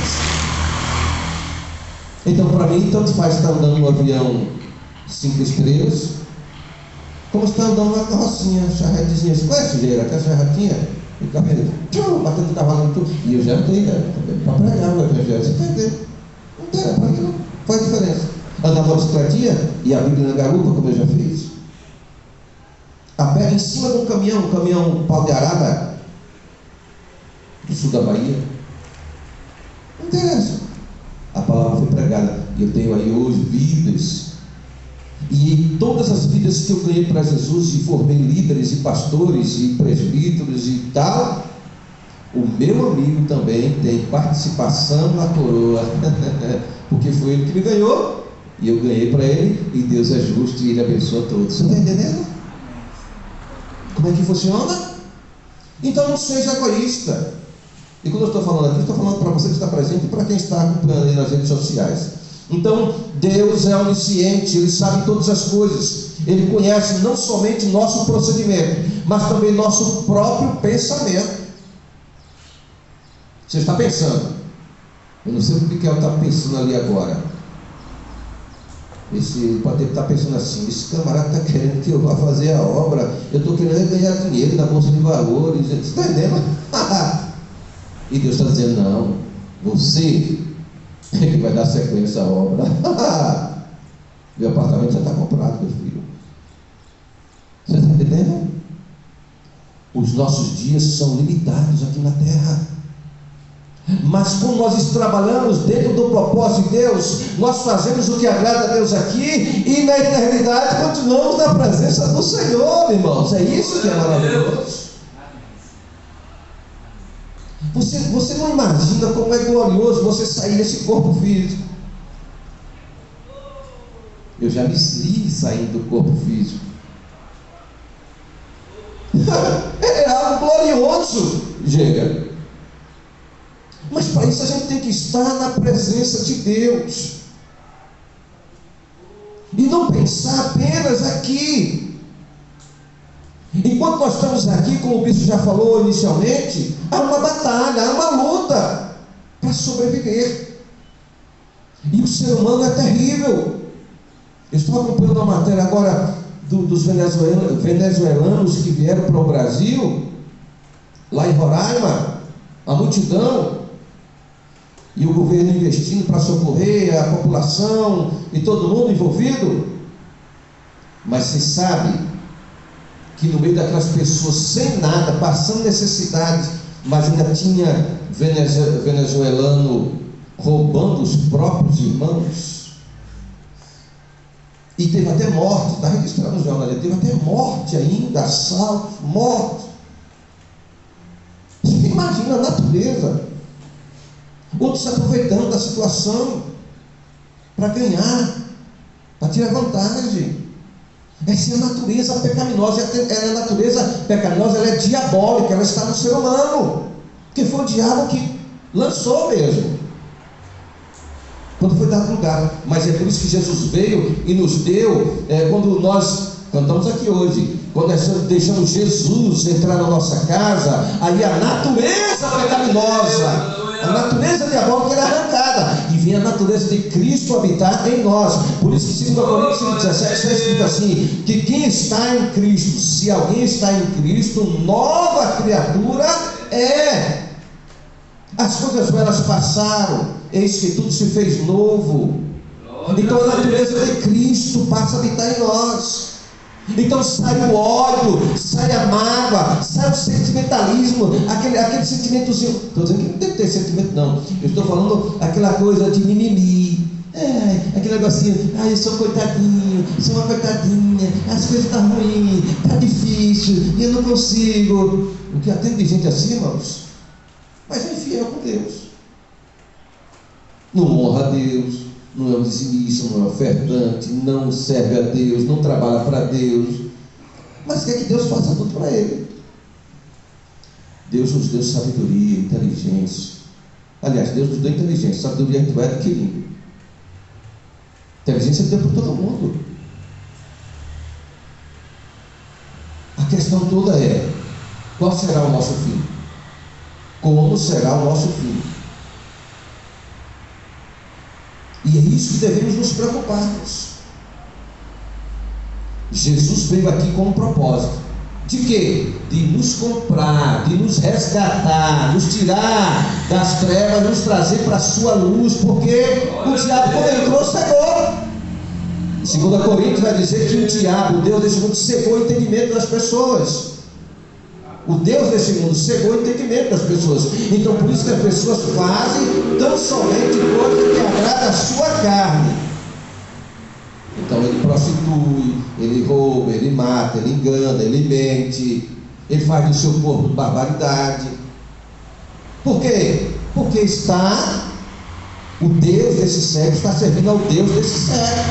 Então, para mim, tanto faz estar andando no avião 5 estrelas, como se está andando na carrocinha, charretezinha. Você conhece, Geira? Aquela charretinha? O cabelo, batendo o cavalo, tudo. E eu já andei, né? Para pregar o evangelho. Você entendeu? Não tem, para mim não faz diferença. Andar na bicicletinha e a Bíblia na garupa, como eu já fiz. A pé em cima de um caminhão pau de arara, do sul da Bahia. Não interessa. A palavra foi pregada. E eu tenho aí hoje vidas. E todas as vidas que eu ganhei para Jesus e formei líderes e pastores e presbíteros e tal, o meu amigo também tem participação na coroa, porque foi ele que me ganhou e eu ganhei para ele, e Deus é justo e ele abençoa todos. Você está entendendo? Como é que funciona? Então não seja egoísta. E quando eu estou falando aqui, estou falando para você que está presente e para quem está acompanhando aí nas redes sociais. Então, Deus é onisciente, Ele sabe todas as coisas. Ele conhece não somente nosso procedimento, mas também nosso próprio pensamento. Você está pensando? Eu não sei o que o Miquel está pensando ali agora. Esse pode estar pensando assim: esse camarada está querendo que eu vá fazer a obra, eu estou querendo ganhar dinheiro na bolsa de valores. Você está entendendo? E Deus está dizendo: não, você é que vai dar sequência à obra. Meu apartamento já está comprado, meu filho. Você está entendendo? Os nossos dias são limitados aqui na terra. Mas como nós trabalhamos dentro do propósito de Deus, nós fazemos o que agrada a Deus aqui, e na eternidade continuamos na presença do Senhor, irmãos. É isso que é maravilhoso. Você não imagina como é glorioso você sair desse corpo físico. Eu já me vi saindo do corpo físico. É algo glorioso, chega. Mas para isso a gente tem que estar na presença de Deus. E não pensar apenas aqui. Enquanto nós estamos aqui, como o bispo já falou inicialmente, há uma batalha, há uma luta para sobreviver. E o ser humano é terrível. Eu estou acompanhando uma matéria agora dos venezuelanos que vieram para o Brasil, lá em Roraima, a multidão, e o governo investindo para socorrer a população e todo mundo envolvido. Mas você sabe que no meio daquelas pessoas sem nada, passando necessidade, mas ainda tinha venezuelano roubando os próprios irmãos. E teve até morte, está registrado no jornal, teve até morte ainda, assalto, morte. Você imagina a natureza. Outros se aproveitando da situação para ganhar, para tirar vantagem. Essa é a natureza pecaminosa. A natureza pecaminosa, ela é diabólica, ela está no ser humano, porque foi o diabo que lançou mesmo, quando foi dado lugar. Mas é por isso que Jesus veio e nos deu, quando nós cantamos aqui hoje, quando nós deixamos Jesus entrar na nossa casa, aí a natureza pecaminosa, a natureza diabólica é arrancada, e vem a natureza de Cristo habitar em nós. Por isso que 2 Coríntios 5,17 está escrito assim: que quem está em Cristo, se alguém está em Cristo, nova criatura é. As coisas velhas passaram, eis que tudo se fez novo. Então a natureza de Cristo passa a habitar em nós. Então sai o ódio, sai a mágoa, sai o sentimentalismo, aquele sentimentozinho. Estou dizendo que não tem que ter sentimento, não. Eu estou falando aquela coisa de mimimi. Aquele negocinho: eu sou coitadinho, sou uma coitadinha, as coisas estão ruins, está difícil, e eu não consigo. O que atende gente assim, irmãos? Mas é infiel com Deus. Não honra a Deus, não é um dizimista, não é ofertante, não serve a Deus, não trabalha para Deus, mas quer que Deus faça tudo para ele. Deus nos deu sabedoria, inteligência. Aliás, Deus nos deu inteligência, sabedoria a gente vai adquirindo. Inteligência Ele deu para todo mundo. A questão toda é: qual será o nosso fim? Como será o nosso fim? E é isso que devemos nos preocuparmos. Jesus veio aqui com um propósito. De quê? De nos comprar, de nos resgatar, nos tirar das trevas, nos trazer para a sua luz, porque o diabo, quando entrou, cegou. 2 Coríntios vai dizer que o diabo, o Deus desse mundo, cegou o entendimento das pessoas. O Deus desse mundo cegou o entendimento das pessoas. Então por isso que as pessoas fazem tão somente coisa que agrada a sua carne. Então ele prostitui, ele rouba, ele mata, ele engana, ele mente, ele faz do seu corpo barbaridade. Por quê? Porque o Deus desse século está servindo ao Deus desse século.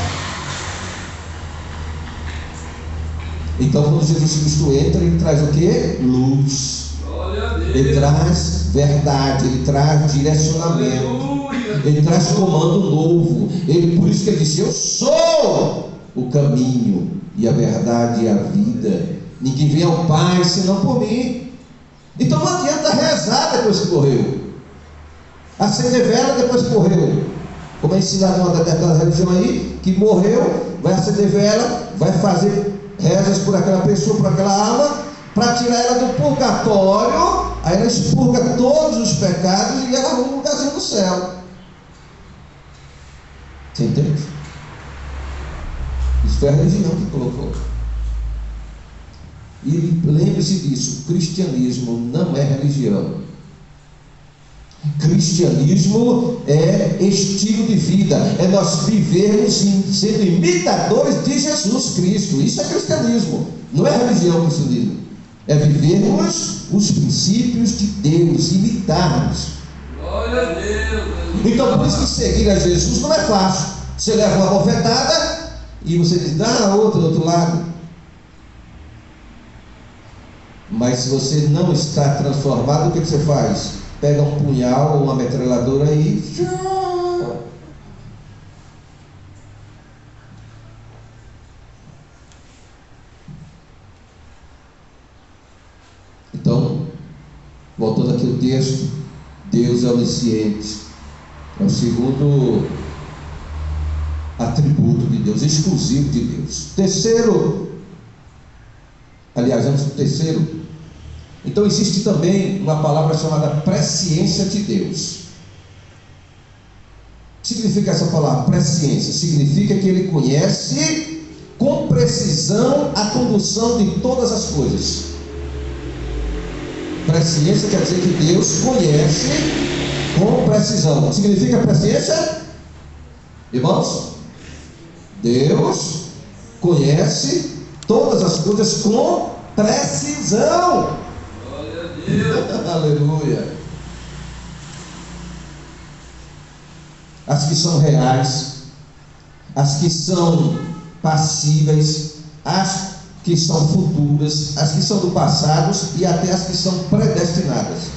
Então quando Jesus Cristo entra, ele traz o quê? Luz. Ele traz verdade, ele traz direcionamento. Ele traz comando novo. Por isso que ele disse: eu sou o caminho e a verdade e a vida. Ninguém vem ao Pai senão por mim. Então não adianta rezar depois que morreu, acender vela depois que morreu. Como é ensinado em uma determinada religião aí, que morreu, vai acender vela, vai fazer rezas por aquela pessoa, por aquela alma, para tirar ela do purgatório. Aí ela expurga todos os pecados e ela arruma um lugarzinho no céu. Você entende? Isso foi a religião que colocou. E lembre-se disso: o cristianismo não é religião. Cristianismo é estilo de vida, é nós vivermos sendo imitadores de Jesus Cristo. Isso é cristianismo, não é religião. Cristianismo é vivermos os princípios de Deus, imitarmos. Glória a Deus. Então por isso que seguir a Jesus não é fácil. Você leva uma bofetada e você diz: dá outra do outro lado. Mas se você não está transformado, o que você faz? Pega um punhal ou uma metralhadora e... Então, voltando aqui ao texto, Deus é onisciente. É o segundo atributo de Deus, exclusivo de Deus. Terceiro, aliás, vamos para o terceiro. Então existe também uma palavra chamada presciência de Deus. O que significa essa palavra? Presciência significa que Ele conhece com precisão a condução de todas as coisas. Presciência quer dizer que Deus conhece com precisão. O que significa presciência? Irmãos, Deus conhece todas as coisas com precisão. Glória a Deus. Aleluia. As que são reais, as que são passíveis, as que são futuras, as que são do passado e até as que são predestinadas.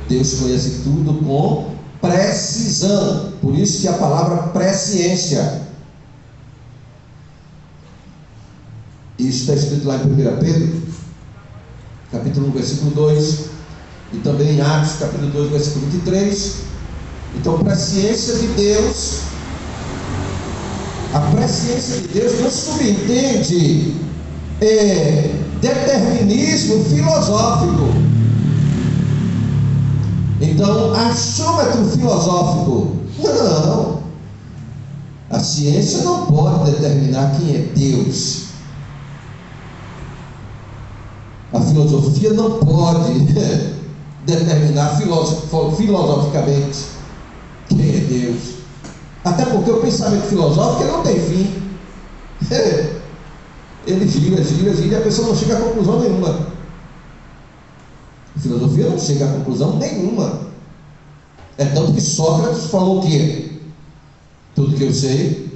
Deus conhece tudo com precisão. Por isso que a palavra presciência. Isso está escrito lá em 1 Pedro, capítulo 1, versículo 2, e também em Atos, capítulo 2, versículo 23. Então, presciência de Deus, a presciência de Deus não subentende determinismo filosófico. Então, achômetro filosófico, não. A ciência não pode determinar quem é Deus. A filosofia não pode determinar filosoficamente quem é Deus. Até porque o pensamento filosófico não tem fim. Ele gira e a pessoa não chega a conclusão nenhuma. A filosofia não chega a conclusão nenhuma. É tanto que Sócrates falou o quê? Tudo que eu sei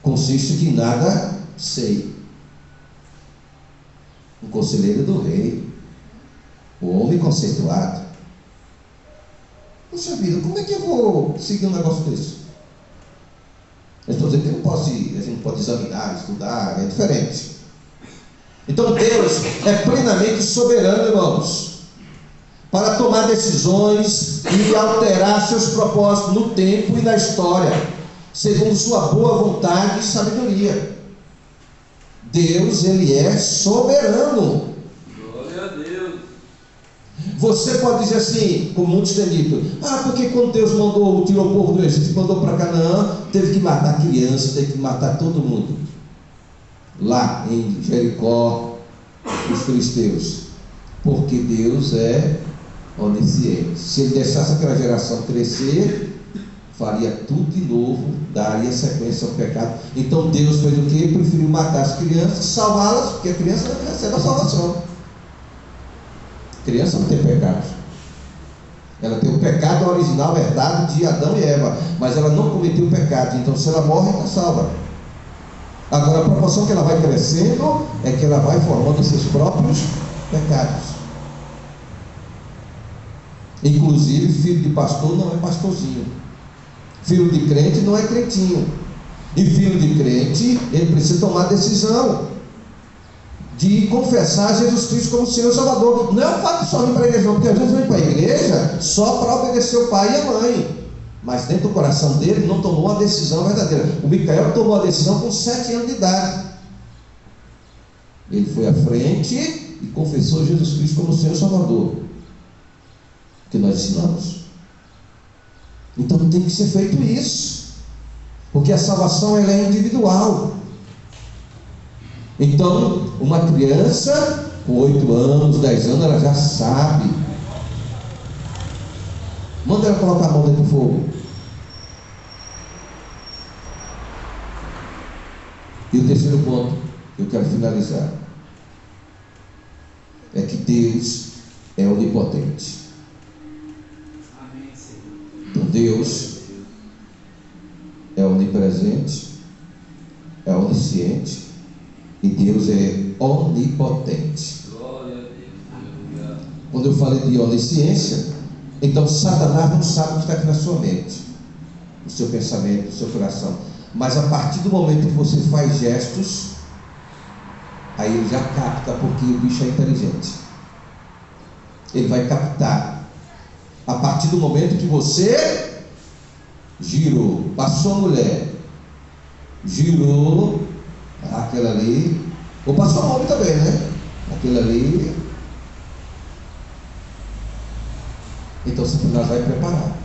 consiste que nada sei. Um conselheiro do rei, o homem conceituado. Poxa vida, como é que eu vou seguir um negócio desse? Eu estou dizendo que a gente não pode examinar, estudar, é diferente. Então Deus é plenamente soberano, irmãos, para tomar decisões e alterar seus propósitos no tempo e na história, segundo sua boa vontade e sabedoria. Deus, Ele é soberano. Glória a Deus. Você pode dizer assim, como muitos têm dito: porque quando Deus tirou o povo do Egito, mandou para Canaã, teve que matar crianças, teve que matar todo mundo. Lá em Jericó, os filisteus. Porque Deus é onisciente. Se Ele deixasse aquela geração crescer, faria tudo de novo, daria sequência ao pecado. Então Deus fez o que? Preferiu matar as crianças, salvá-las, porque a criança não recebe a salvação. A criança não tem pecado. Ela tem o pecado original, herdado de Adão e Eva, mas ela não cometeu o pecado. Então, se ela morre, ela salva. Agora, a proporção que ela vai crescendo é que ela vai formando seus próprios pecados. Inclusive, filho de pastor não é pastorzinho. Filho de crente não é crentinho. E filho de crente, ele precisa tomar a decisão de confessar Jesus Cristo como Senhor e Salvador. Não é o fato de só vir para a igreja, porque às vezes vem para a igreja só para obedecer o pai e a mãe, mas dentro do coração dele não tomou a decisão verdadeira. O Micael tomou a decisão com 7 anos de idade. Ele foi à frente e confessou Jesus Cristo como Senhor e Salvador, que nós ensinamos. Então tem que ser feito isso, porque a salvação ela é individual. Então, uma criança com 8 anos, 10 anos, ela já sabe. Manda ela colocar a mão dentro do fogo. E o terceiro ponto que eu quero finalizar é que Deus é onipotente. Então Deus é onipresente, é onisciente, e Deus é onipotente. Glória a Deus. Quando eu falei de onisciência, então Satanás não sabe o que está aqui na sua mente, no seu pensamento, no seu coração. Mas a partir do momento que você faz gestos, aí ele já capta, porque o bicho é inteligente. Ele vai captar. A partir do momento que você girou, passou a mulher, girou, aquela ali, ou passou a homem também, né? Aquela ali. Então Satanás vai preparar.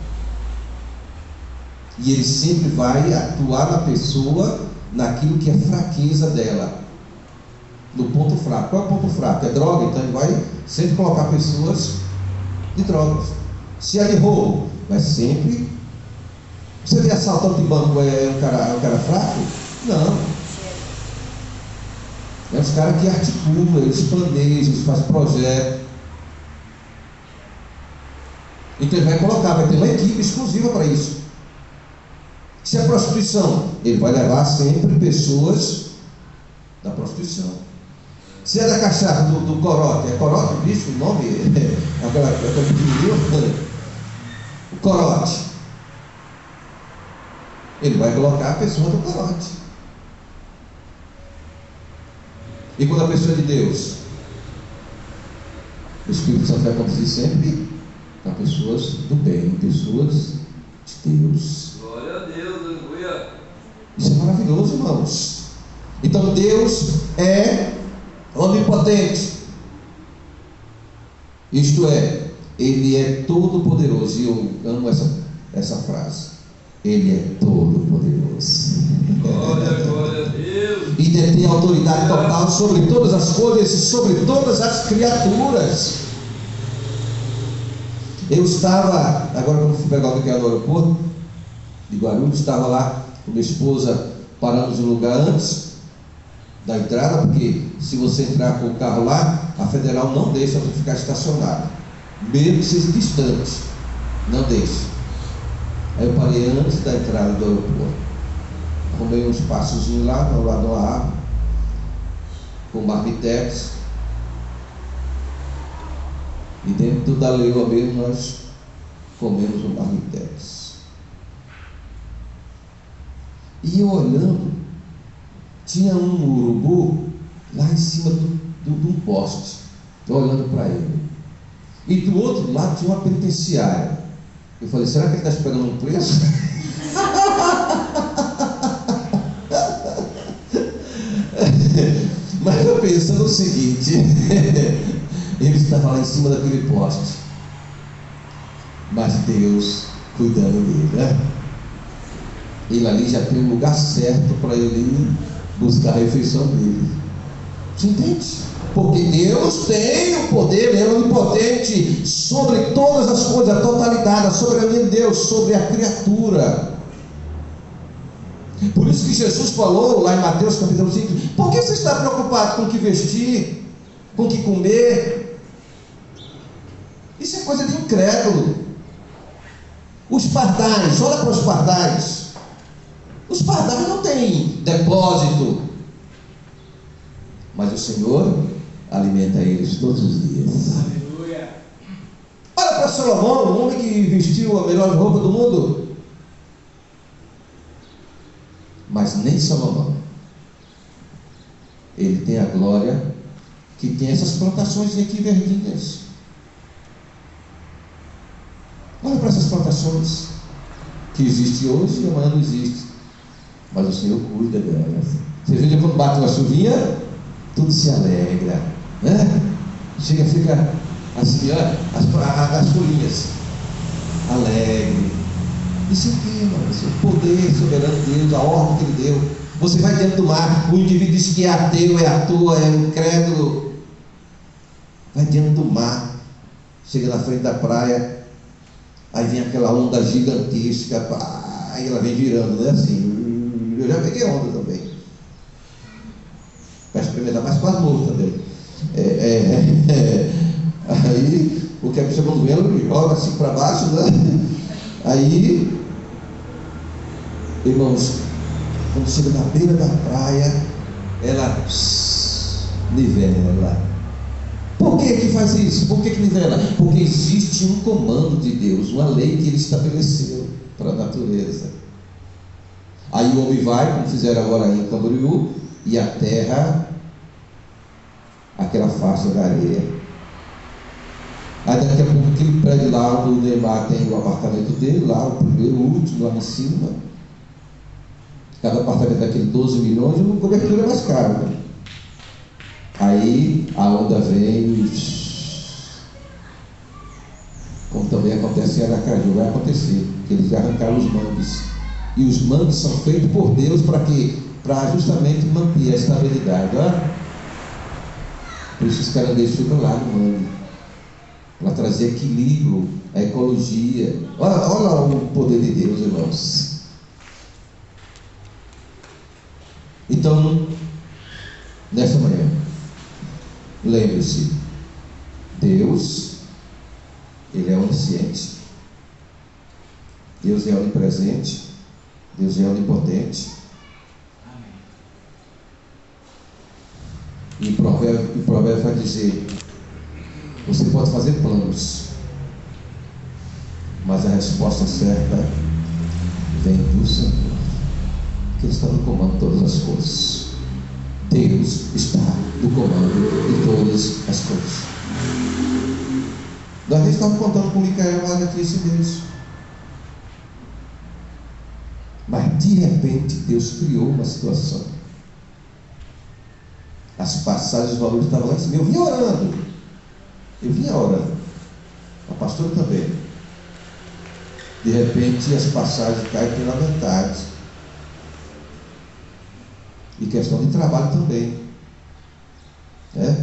E ele sempre vai atuar na pessoa, naquilo que é fraqueza dela, no ponto fraco. Qual é o ponto fraco? É droga. Então ele vai sempre colocar pessoas de drogas. Se é de roubo, vai sempre. Você vê assaltante de banco, é um cara fraco? Não. É os caras que articulam, eles planejam, eles fazem projeto. Então ele vai colocar, vai ter uma equipe exclusiva para isso. Se é prostituição, ele vai levar sempre pessoas da prostituição. Se é da cachaça, do corote, é corote, bicho, o nome é aquela pequenininha, o corote. Ele vai colocar a pessoa do corote. E quando a pessoa é de Deus, o Espírito Santo vai conduzir sempre para pessoas do bem, pessoas de Deus. Glória a Deus, aleluia. Isso é maravilhoso, irmãos. Então Deus é onipotente. Isto é, Ele é todo poderoso. E eu amo essa frase. Ele é todo poderoso. Glória a Deus. E detém autoridade total sobre todas as coisas e sobre todas as criaturas. Eu estava, agora quando fui pegar o Micael no aeroporto de Guarulhos, estava lá com minha esposa, paramos em um lugar antes da entrada, porque se você entrar com o carro lá, a federal não deixa você ficar estacionado, mesmo que seja distante, não deixa. Aí eu parei antes da entrada do aeroporto, arrumei um espaçozinho lá, ao lado de uma árvore, com marmitex, e dentro da leoa mesmo nós comemos o marmitex. E eu olhando, tinha um urubu lá em cima de um poste, eu olhando para ele, e do outro lado tinha uma penitenciária. Eu falei, será que ele está esperando um preço? Mas eu pensando o seguinte, ele estava lá em cima daquele poste, mas Deus cuidando dele, né? Ele ali já tem um lugar certo para ele buscar a refeição dele. Você entende? Porque Deus tem o poder, Ele é onipotente sobre todas as coisas, a totalidade, a soberania de Deus sobre a criatura. Por isso que Jesus falou lá em Mateus capítulo 5: por que você está preocupado com o que vestir, com o que comer? Isso é coisa de incrédulo. Os pardais, olha para os pardais. Os pardais não têm depósito, mas o Senhor alimenta eles todos os dias. Aleluia. Olha para Salomão, o homem que vestiu a melhor roupa do mundo. Mas nem Salomão, ele tem a glória que tem essas plantações aqui verdinhas. Olha para essas plantações que existem hoje e amanhã não existe, mas o Senhor cuida delas. Você vê quando bate uma chuvinha, tudo se alegra, né? Chega, fica assim, olha, as folhinhas alegre. Isso aqui, irmão, isso é o poder soberano de Deus, a ordem que Ele deu. Você vai dentro do mar, o indivíduo diz que é ateu, é à toa, é incrédulo. Vai dentro do mar, chega na frente da praia, aí vem aquela onda gigantesca, aí ela vem girando, né? Assim, eu já peguei onda também. Para experimentar, mas quase morto também. Aí o que é que chegou no vento, joga assim para baixo, né? Aí, irmãos, quando chega na beira da praia, ela nivela. Por que faz isso? Por que nivela? Porque existe um comando de Deus, uma lei que Ele estabeleceu para a natureza. Aí o homem vai, como fizeram agora em Camboriú, e a terra, aquela faixa da areia. Aí daqui a pouco aquele prédio lá do Neymar tem o apartamento dele, lá o primeiro, o último, lá em cima. Cada apartamento daquele 12 milhões, a cobertura é mais caro, né? Aí a onda vem, como também acontece em Aracaju, vai acontecer, que eles arrancaram os mangues. E os mangues são feitos por Deus para quê? Para justamente manter a estabilidade. Ó. Por isso os caranguejos ficam lá no mangue, para trazer equilíbrio, a ecologia. Olha o poder de Deus, irmãos. Então, nessa manhã, lembre-se, Deus, Ele é onisciente, Deus é onipresente, Deus é onipotente. E o provérbio vai dizer: você pode fazer planos, mas a resposta certa vem do Senhor, que Ele está no comando de todas as coisas. Deus está no comando de todas as coisas. Nós estamos contando com Micael, mas aqui esse Deus. Mas de repente Deus criou uma situação. As passagens, os valores estavam lá em cima. Eu vinha orando. A pastora também. De repente as passagens caem pela metade. E questão de trabalho também.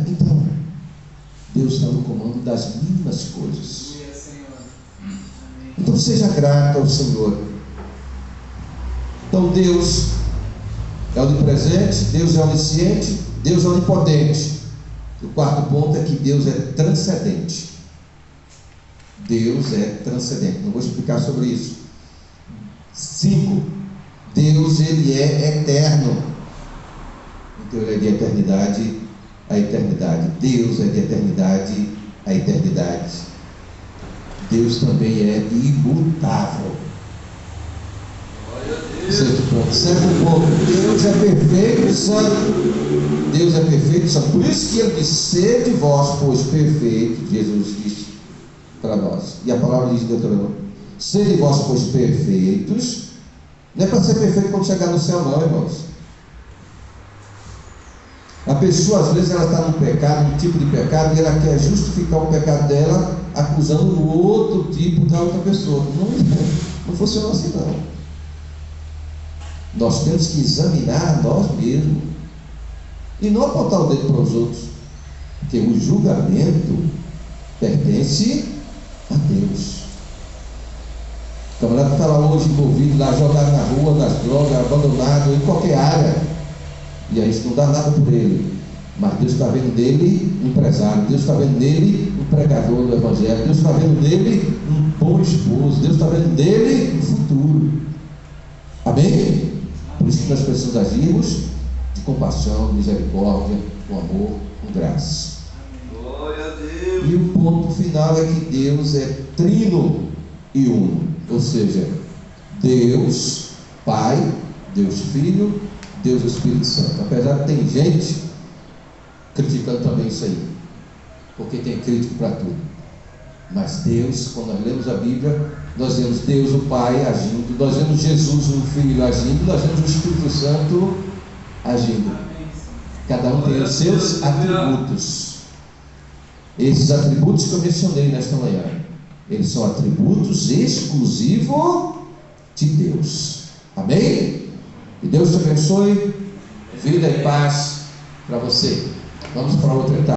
Então, Deus está no comando das mínimas coisas. Então seja grato ao Senhor. Então Deus é onipresente, Deus é onisciente, Deus é onipotente. O quarto ponto é que Deus é transcendente. Deus é transcendente. Não vou explicar sobre isso. 5. Deus, Ele é eterno. Então Ele é de eternidade a eternidade. Deus é de eternidade a eternidade. Deus também é imutável. Sexto ponto. Deus é perfeito e santo. Deus é perfeito e santo. Por isso que Ele diz: sede vós, pois, perfeito. Jesus disse para nós. E a palavra diz em Deuteronômio: sede vós, pois, perfeitos. Não é para ser perfeito quando chegar no céu, não, irmãos. A pessoa, às vezes, ela está num pecado, um tipo de pecado, e ela quer justificar o pecado dela acusando o outro tipo da outra pessoa. Não funciona assim, não. Nós temos que examinar nós mesmos e não apontar o dedo para os outros, porque o julgamento pertence a Deus. O camarada está lá hoje envolvido, lá jogado na rua, nas drogas, abandonado, em qualquer área, e aí isso não dá nada por ele. Mas Deus está vendo nele um empresário, Deus está vendo nele um pregador do Evangelho, Deus está vendo nele um bom esposo, Deus está vendo nele um futuro. Amém? Por isso que nós precisamos agirmos de compaixão, de misericórdia, com amor, com graça. Glória a Deus. E o ponto final é que Deus é trino e uno, ou seja, Deus Pai, Deus Filho, Deus Espírito Santo. Apesar de ter gente criticando também isso aí, porque tem crítico para tudo, mas Deus, quando nós lemos a Bíblia, nós vemos Deus o Pai agindo, nós vemos Jesus o Filho agindo, nós vemos o Espírito Santo agindo. Cada um tem os seus atributos. Esses atributos que eu mencionei nesta manhã, eles são atributos exclusivos de Deus. Amém? E Deus te abençoe, vida e paz para você. Vamos para outra etapa.